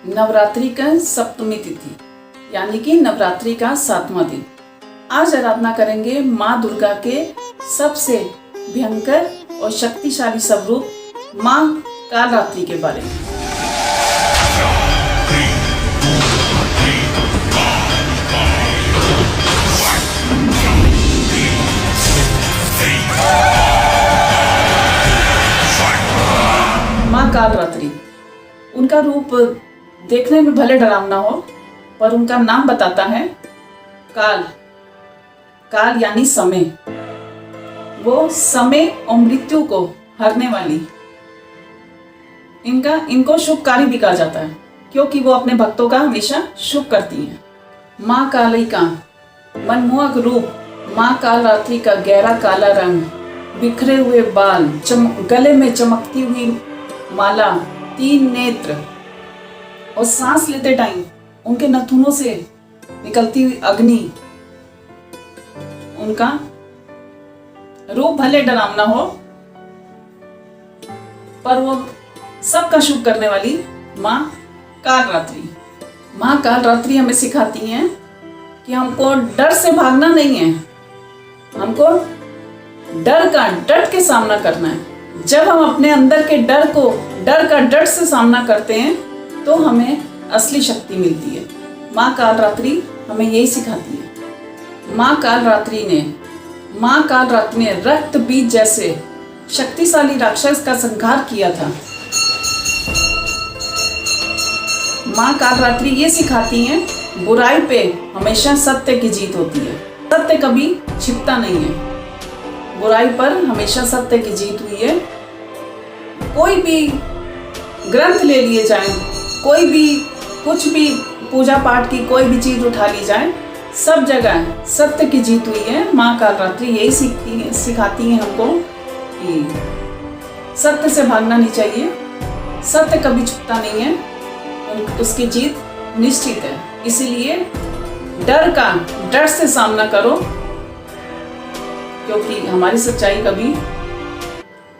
नवरात्रि का सप्तमी तिथि यानी कि नवरात्रि का 7वां दिन। आज आराधना करेंगे माँ दुर्गा के सबसे भयंकर और शक्तिशाली स्वरूप माँ कालरात्रि के बारे में। माँ कालरात्रि, उनका रूप देखने में भले डरावना हो पर उनका नाम बताता है काल। काल यानी समय, वो समय और मृत्यु को हरने वाली। इनको शुभकारी भी कहा जाता है क्योंकि वो अपने भक्तों का हमेशा शुभ करती हैं। माँ काली का मनमोहक रूप, माँ कालरात्रि का गहरा काला रंग, बिखरे हुए बाल, गले में चमकती हुई माला, 3 नेत्र और सांस लेते टाइम उनके नथुनों से निकलती हुई अग्नि। उनका रूप भले डरावना हो पर वो सबका शुभ करने वाली माँ कालरात्रि। माँ कालरात्रि हमें सिखाती हैं कि हमको डर से भागना नहीं है, हमको डट के सामना करना है। जब हम अपने अंदर के डर से सामना करते हैं तो हमें असली शक्ति मिलती है। माँ कालरात्रि हमें यही सिखाती है। माँ कालरात्रि ने रक्त बीज जैसे शक्तिशाली राक्षस का संहार किया था। माँ कालरात्रि ये सिखाती हैं बुराई पे हमेशा सत्य की जीत होती है। सत्य कभी छिपता नहीं है, बुराई पर हमेशा सत्य की जीत हुई है। कोई भी ग्रंथ ले लिए जाए, कोई भी कुछ भी पूजा पाठ की कोई भी चीज उठा ली जाए, सब जगह सत्य की जीत हुई है। माँ कालरात्रि यही सिखाती है हमको कि सत्य से भागना नहीं चाहिए, सत्य कभी छुपता नहीं है, उसकी जीत निश्चित है। इसीलिए डर से सामना करो क्योंकि हमारी सच्चाई कभी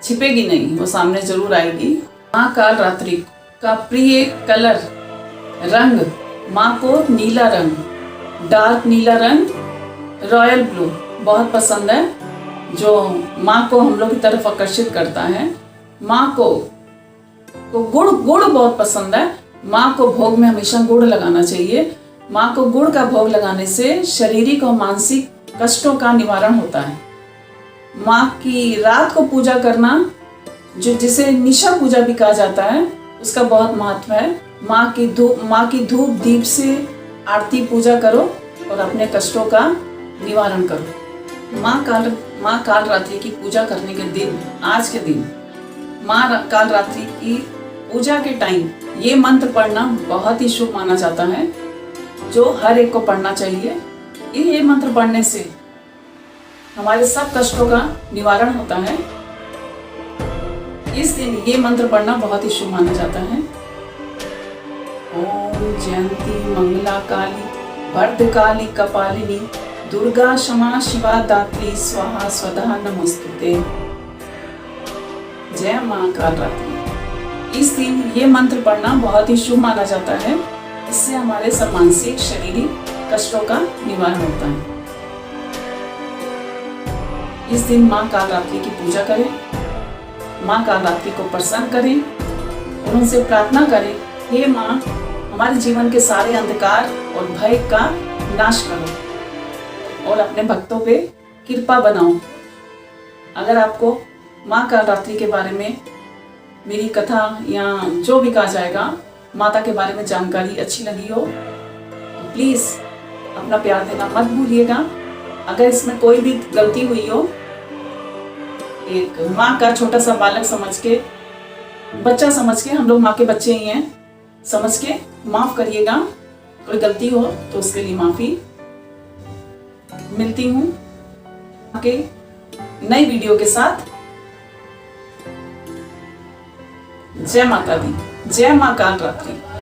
छिपेगी नहीं, वो सामने जरूर आएगी। माँ कालरात्रि का प्रिय कलर रंग, माँ को नीला रंग, डार्क नीला रंग, रॉयल ब्लू बहुत पसंद है, जो माँ को हम लोग की तरफ आकर्षित करता है। माँ को गुड़ बहुत पसंद है। माँ को भोग में हमेशा गुड़ लगाना चाहिए। माँ को गुड़ का भोग लगाने से शारीरिक और मानसिक कष्टों का निवारण होता है। माँ की रात को पूजा करना, जिसे निशा पूजा भी कहा जाता है, उसका बहुत महत्व है। माँ की धूप दीप से आरती पूजा करो और अपने कष्टों का निवारण करो। माँ कालरात्रि की पूजा करने के दिन, आज के दिन माँ कालरात्रि की पूजा के टाइम ये मंत्र पढ़ना बहुत ही शुभ माना जाता है, जो हर एक को पढ़ना चाहिए। ये मंत्र पढ़ने से हमारे सब कष्टों का निवारण होता है। इस दिन ये मंत्र पढ़ना बहुत ही शुभ माना जाता है। ओम जयंती मंगला काली भद्रकाली कपालिनी दुर्गा क्षमा शिवा दात्री स्वाहा स्वधा नमोस्तुते। जय माँ कालरात्रि। इस दिन ये मंत्र पढ़ना बहुत ही शुभ माना जाता है। इससे हमारे सब मानसिक शारीरिक कष्टों का निवारण होता है। इस दिन माँ कालरात्रि की पूजा करें, माँ कालरात्रि को प्रसन्न करें और उनसे प्रार्थना करें, हे माँ हमारे जीवन के सारे अंधकार और भय का नाश करो और अपने भक्तों पे कृपा बनाओ। अगर आपको माँ कालरात्रि के बारे में मेरी कथा या जो भी कहा जाएगा माता के बारे में जानकारी अच्छी लगी हो तो प्लीज़ अपना प्यार देना मत भूलिएगा। अगर इसमें कोई भी गलती हुई हो, एक माँ का छोटा सा बालक समझ के, बच्चा समझ के, हम लोग माँ के बच्चे ही हैं, समझ के माफ करिएगा। कोई गलती हो तो उसके लिए माफी। मिलती हूँ आगे नई वीडियो के साथ। जय माता दी, जय माँ कालरात्रि।